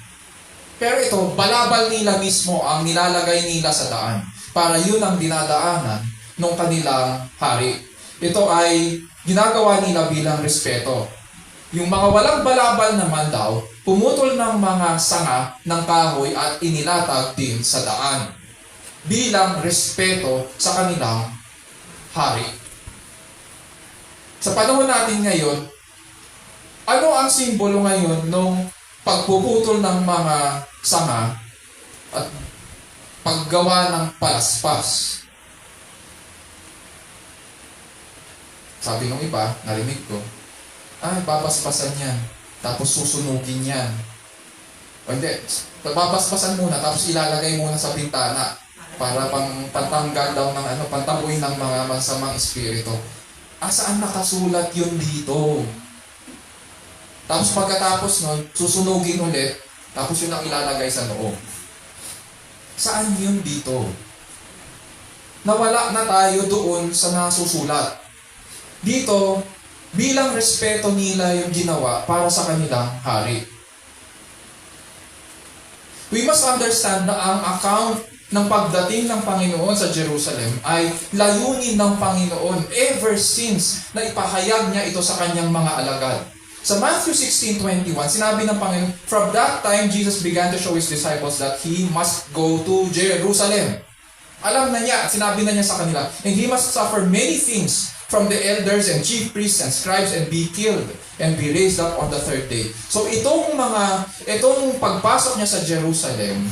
Pero ito, balabal nila mismo ang nilalagay nila sa daan para yun ang dinadaanan ng kanilang hari. Ito ay ginagawa nila bilang respeto. Yung mga walang balabal naman daw, pumutol ng mga sanga ng kahoy at inilatag din sa daan bilang respeto sa kanilang hari. Sa panahon natin ngayon, ano ang simbolo ngayon ng pagpuputol ng mga sanga at paggawa ng palaspas? Sabi ng iba, narinig ko, babaspasan yan, tapos susunugin yan. O hindi, babaspasan muna, tapos ilalagay muna sa bintana para pantanggal daw ng pantabuhin ng mga masamang espiritu. Saan nakasulat yun dito? Tapos pagkatapos nun, susunugin ulit, tapos yun ang ilalagay sa loob. Saan yun dito? Nawala na tayo doon sa nasusulat. Dito, bilang respeto nila yung ginawa para sa kanilang hari. We must understand na ang account ng pagdating ng Panginoon sa Jerusalem ay layunin ng Panginoon ever since na ipahayag niya ito sa kanyang mga alagad. Sa Matthew 16:21, sinabi ng Panginoon, from that time, Jesus began to show His disciples that He must go to Jerusalem. Alam na niya at sinabi na niya sa kanila, and He must suffer many things from the elders and chief priests and scribes and be killed and be raised up on the third day. So itong pagpasok niya sa Jerusalem,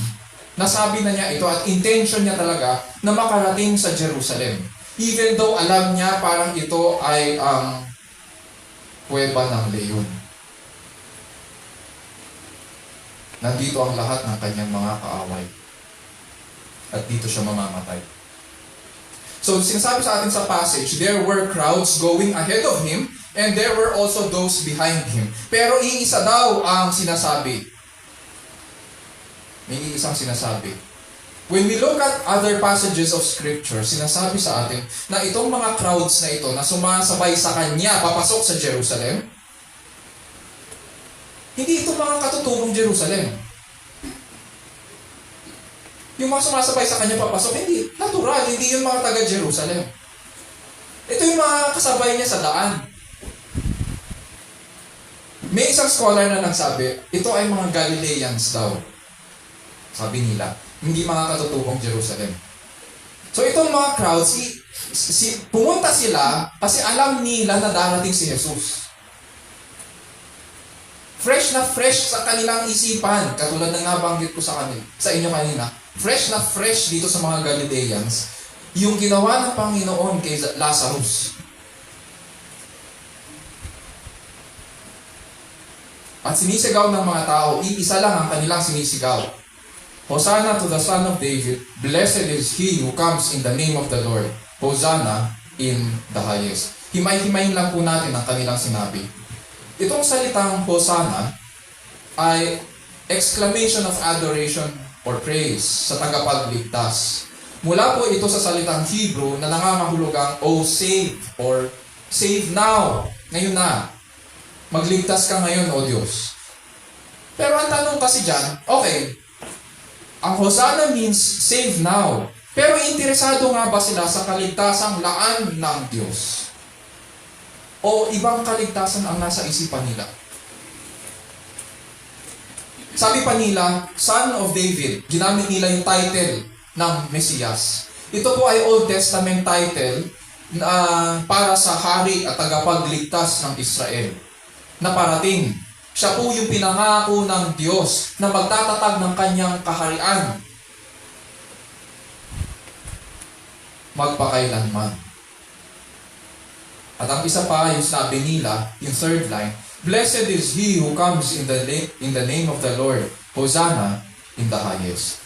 nasabi na niya ito at intention niya talaga na makarating sa Jerusalem. Even though alam niya parang ito ay ang kuweba ng leyon. Nandito ang lahat ng kanyang mga kaaway. At dito siya mamamatay. So, sinasabi sa atin sa passage, there were crowds going ahead of Him, and there were also those behind Him. Pero iisa daw ang sinasabi. May iisang sinasabi. When we look at other passages of Scripture, sinasabi sa atin na itong mga crowds na ito na sumasabay sa Kanya, papasok sa Jerusalem, hindi ito mga katutubong Jerusalem. Yung mga sumasabay sa Kanya papasok, hindi. Natural, hindi yung mga taga-Jerusalem. Ito yung mga kasabay niya sa daan. May isang scholar na nagsabi, ito ay mga Galileans daw. Sabi nila, hindi mga katutubong Jerusalem. So itong mga crowd, pumunta sila kasi alam nila na darating si Jesus. Fresh na fresh sa kanilang isipan, katulad ng nabanggit ko sa inyo kanina, fresh na fresh dito sa mga Galileans, yung ginawa ng Panginoon kay Lazarus. At sinisigaw ng mga tao, iisa lang ang kanilang sinisigaw. Hosanna to the Son of David, blessed is He who comes in the name of the Lord. Hosanna in the highest. Himay-himayin lang po natin ang kanilang sinabi. Itong salitang Hosanna ay exclamation of adoration or praise sa tagapagligtas. Mula po ito sa salitang Hebrew na nangangahulugang, "Oh, save" or "save now." Ngayon na. Magligtas ka ngayon, O Diyos. Pero ang tanong kasi dyan, okay, ang Hosanna means save now. Pero interesado nga ba sila sa kaligtasang laan ng Diyos? O ibang kaligtasan ang nasa isipan nila? Sabi pa nila, Son of David, ginamit nila yung title ng Mesiyas. Ito po ay Old Testament title para sa hari at tagapagligtas ng Israel na parating. Siya po yung pinangako ng Diyos na magtatatag ng kanyang kaharian magpakailanman. At ang isa pa, yung sabi nila, yung third line, blessed is he who comes in the name of the Lord. Hosanna in the highest.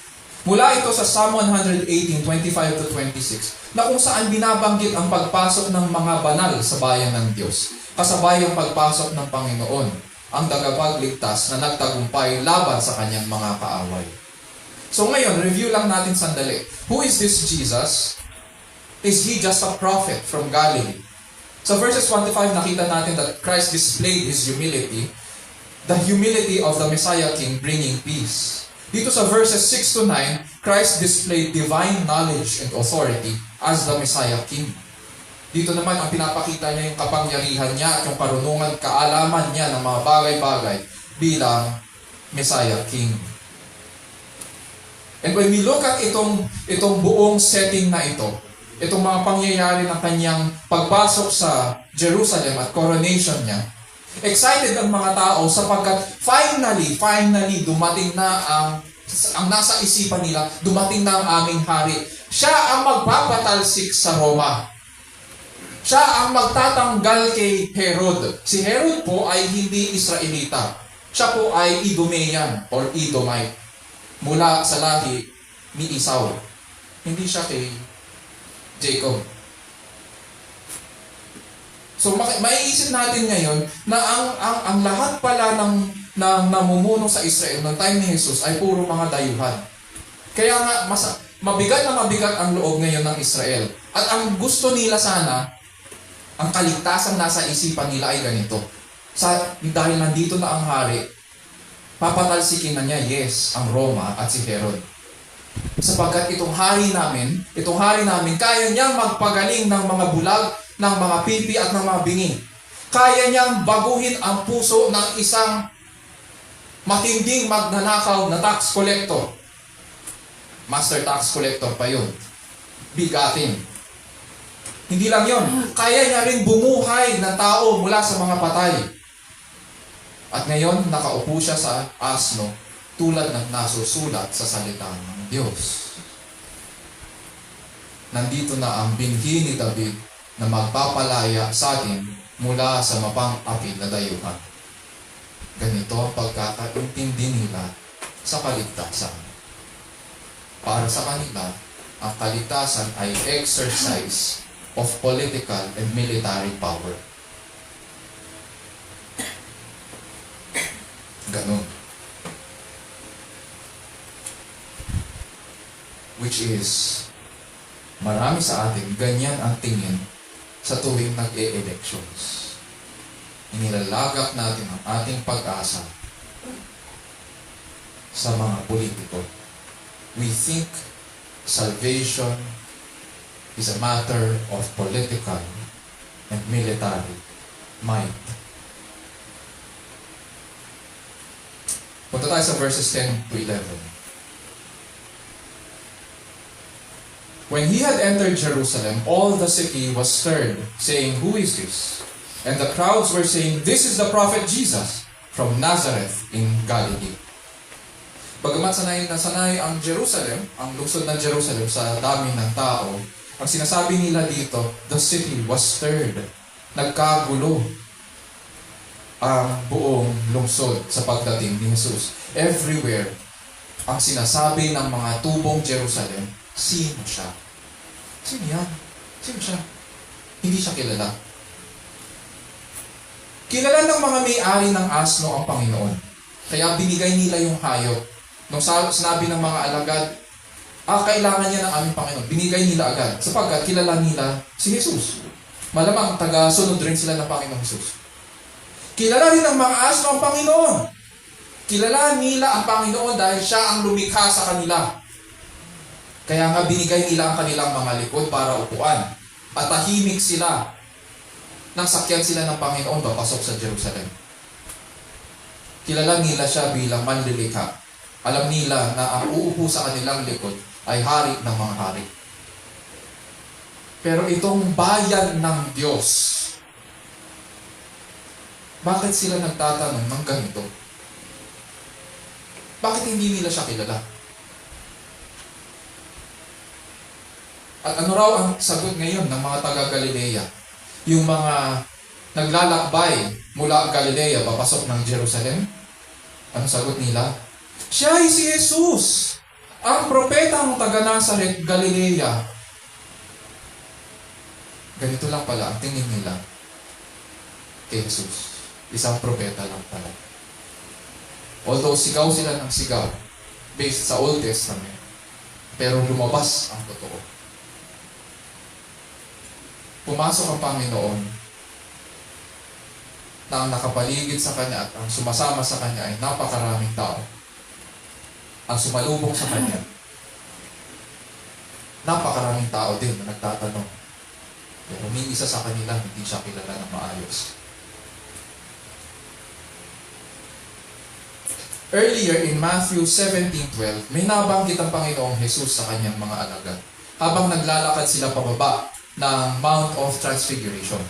Mula ito sa Psalm 118:25-26, na kung saan binabanggit ang pagpasok ng mga banal sa bayan ng Diyos, kasabayang pagpasok ng Panginoon, ang tagapagligtas na nagtagumpay laban sa kanyang mga kaaway. So ngayon, review lang natin sandali. Who is this Jesus? Is He just a prophet from Galilee? Sa verses 1-5, nakita natin that Christ displayed His humility, the humility of the Messiah King bringing peace. Dito sa verses 6-9, Christ displayed divine knowledge and authority as the Messiah King. Dito naman, ang pinapakita niya yung kapangyarihan niya at yung karunungan, kaalaman niya ng mga bagay-bagay bilang Messiah King. And when we look at itong buong setting na ito, itong mga pangyayari ng kanyang pagpasok sa Jerusalem at coronation niya, excited ang mga tao sapagkat finally dumating na ang nasa isipan nila, dumating na ang aming hari. Siya ang magpapatalsik sa Roma. Siya ang magtatanggal kay Herod. Si Herod po ay hindi Israelita. Siya po ay Idumean or Edomite. Mula sa lahi ni Esau. Hindi siya kay Jacob. So maiisip natin ngayon na ang lahat pala ng namumuno sa Israel noong time ni Jesus ay puro mga dayuhan. Kaya nga mabigat na mabigat ang loob ngayon ng Israel. At ang gusto nila sana, ang kaligtasan nasa isipan nila ay ganito. Dahil nandito na ang hari, papatalsikin na niya, yes, ang Roma at si Herod. Sapagkat itong hari namin, kaya niyang magpagaling ng mga bulag, ng mga pipi at ng mga bingi. Kaya niyang baguhin ang puso ng isang matinding magnanakaw na tax collector. Master tax collector pa yun. Bigatin. Hindi lang yun. Kaya niya rin bumuhay ng tao mula sa mga patay. At ngayon, nakaupo siya sa asno tulad ng nasusulat sa salita ng Diyos. Nandito na ang binhi ni David na magpapalaya sa atin mula sa mapang-api na dayuhan. Ganito ang pagkakaintindi nila sa kaligtasan. Para sa kanila, ang kaligtasan ay exercise of political and military power. Ganon. Which is, marami sa atin, ganyan ang tingin sa tuwing nag-e-elections. Inilalagak natin ang ating pag-asa sa mga politiko. We think salvation is a matter of political and military might. Punta tayo sa verses 10 to 11. When he had entered Jerusalem, all the city was stirred, saying, "Who is this?" And the crowds were saying, "This is the prophet Jesus from Nazareth in Galilee." Bagamat sanay na sanay ang Jerusalem, ang lungsod ng Jerusalem sa dami ng tao, ang sinasabi nila dito, the city was stirred. Nagkagulo ang buong lungsod sa pagdating ni Jesus. Everywhere, ang sinasabi ng mga tubong Jerusalem, sino siya? Sino yan? Sino siya? Hindi siya kilala. Kilala ng mga may-ari ng asno ang Panginoon. Kaya binigay nila yung hayop. Nung sinabi ng mga alagad, kailangan niya ng aming Panginoon. Binigay nila agad. Sapagkat kilala nila si Jesus. Malamang taga-sunod rin sila ng Panginoon Jesus. Kilala rin ng mga asno ang Panginoon. Kilala nila ang Panginoon dahil siya ang lumikha sa kanila. Kaya nga binigay nila ang kanilang mga likod para upuan. At tahimik sila nang sakyan sila ng Panginoon papasok sa Jerusalem. Kilala nila siya bilang manlilikha. Alam nila na ang uupo sa kanilang likod ay hari ng mga hari. Pero itong bayan ng Diyos, bakit sila nagtatanong ng ganito? Bakit hindi nila siya kilala? At ano raw ang sagot ngayon ng mga taga-Galilea? Yung mga naglalakbay mula Galilea papasok ng Jerusalem? Anong sagot nila? Siya ay si Jesus, ang propetang taga-Nazaret, Galilea. Ganito lang pala ang tingin nila kay Jesus. Isang propeta lang pala. Although sigaw sila ng sigaw based sa Old Testament, pero lumabas ang totoo. Pumasok ang Panginoon na ang nakapaligid sa Kanya at ang sumasama sa Kanya ay napakaraming tao. Ang sumalubong sa Kanya, napakaraming tao din na nagtatanong. Pero may isa sa kanila, hindi siya kilala ng maayos. Earlier in Matthew 17:12, may nabanggit ang Panginoong Jesus sa Kanyang mga alagad habang naglalakad sila pababa ng Mount of Transfiguration.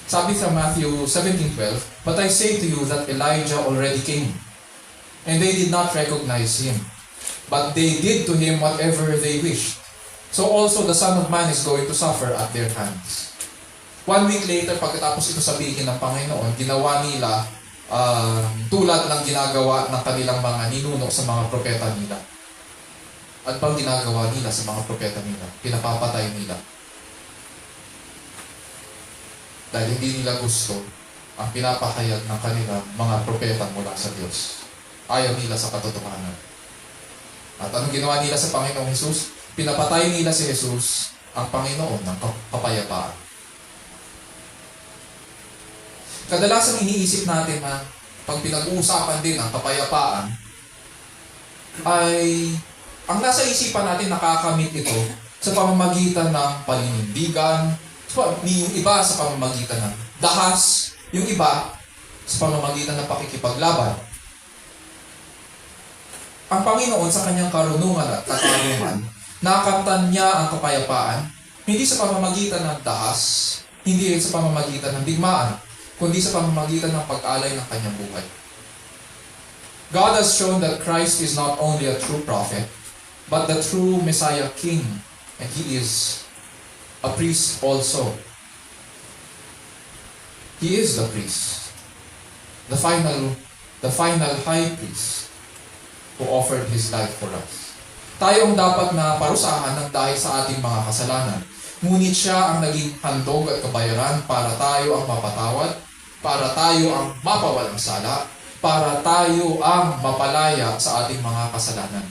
Sabi sa Matthew 17:12, "But I say to you that Elijah already came, and they did not recognize him. But they did to him whatever they wished. So also the Son of Man is going to suffer at their hands." 1 week later, pagkatapos ito sabihin ng Panginoon, ginawa nila tulad ng ginagawa ng kanilang mga ninuno sa mga propeta nila. At pang ginagawa nila sa mga propeta nila, pinapapatay nila. Dahil hindi nila gusto ang pinapahayag ng kanilang mga propeta mula sa Diyos. Ayaw nila sa katotohanan. At anong ginawa nila sa Panginoong Jesus? Pinapatay nila si Jesus, ang Panginoon ng kapayapaan. Kadalasan iniisip natin na pag pinag-uusapan din ang kapayapaan, ay ang nasa isipan natin nakakamit ito sa pamamagitan ng paninindigan, yung iba sa pamamagitan ng dahas, yung iba sa pamamagitan ng pakikipaglaban. Ang Panginoon sa kanyang karunungan at katarungan, nakamtan niya ang kapayapaan, hindi sa pamamagitan ng dahas, hindi rin sa pamamagitan ng digmaan, kundi sa pamamagitan ng pag-alay ng kanyang buhay. God has shown that Christ is not only a true prophet, but the true Messiah King, and He is a priest also. He is the priest, the final high priest, who offered His life for us. Tayo ang dapat na parusahan ng dahil sa ating mga kasalanan. Ngunit siya ang naging handog at kabayaran para tayo ang mapatawad, para tayo ang mapawalang sala, para tayo ang mapalaya sa ating mga kasalanan.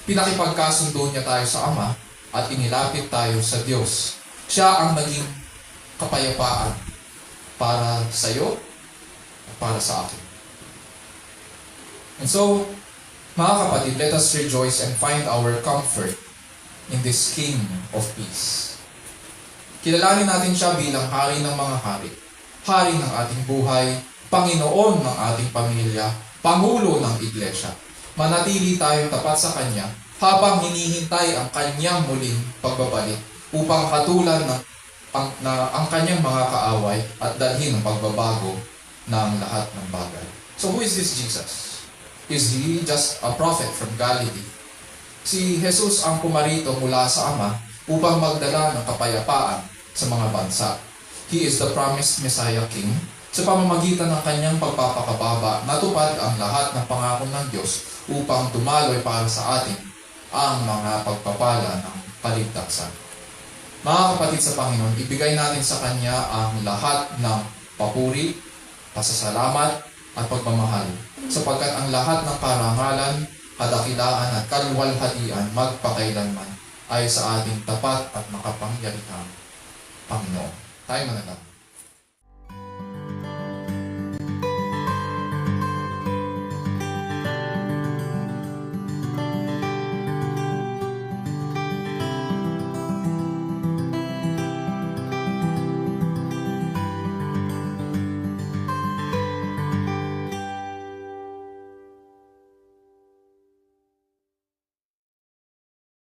Pinakipagkasundo niya tayo sa Ama at inilapit tayo sa Diyos. Siya ang naging kapayapaan para sa iyo at para sa akin. And so, mga kapatid, let us rejoice and find our comfort in this King of Peace. Kilalanin natin siya bilang hari ng mga hari, hari ng ating buhay, Panginoon ng ating pamilya, Pangulo ng Iglesia. Manatili tayong tapat sa Kanya habang hinihintay ang Kanyang muling pagbabalik upang hatulan ang Kanyang mga kaaway at dalhin ang pagbabago ng lahat ng bagay. So who is this Jesus? Is He just a prophet from Galilee? Si Jesus ang pumarito mula sa Ama upang magdala ng kapayapaan sa mga bansa. He is the promised Messiah King. Sa pamamagitan ng kanyang pagpapakababa, natupad ang lahat ng pangako ng Diyos upang dumaloy para sa atin ang mga pagpapala ng kaligtasan. Mga kapatid sa Panginoon, ibigay natin sa Kanya ang lahat ng papuri, pasasalamat at pagmamahal, sapagkat ang lahat ng karangalan, kadakilaan at kaluwalhatian magpakailanman ay sa ating tapat at makapangyarihang Panginoon. Tayo manalangin.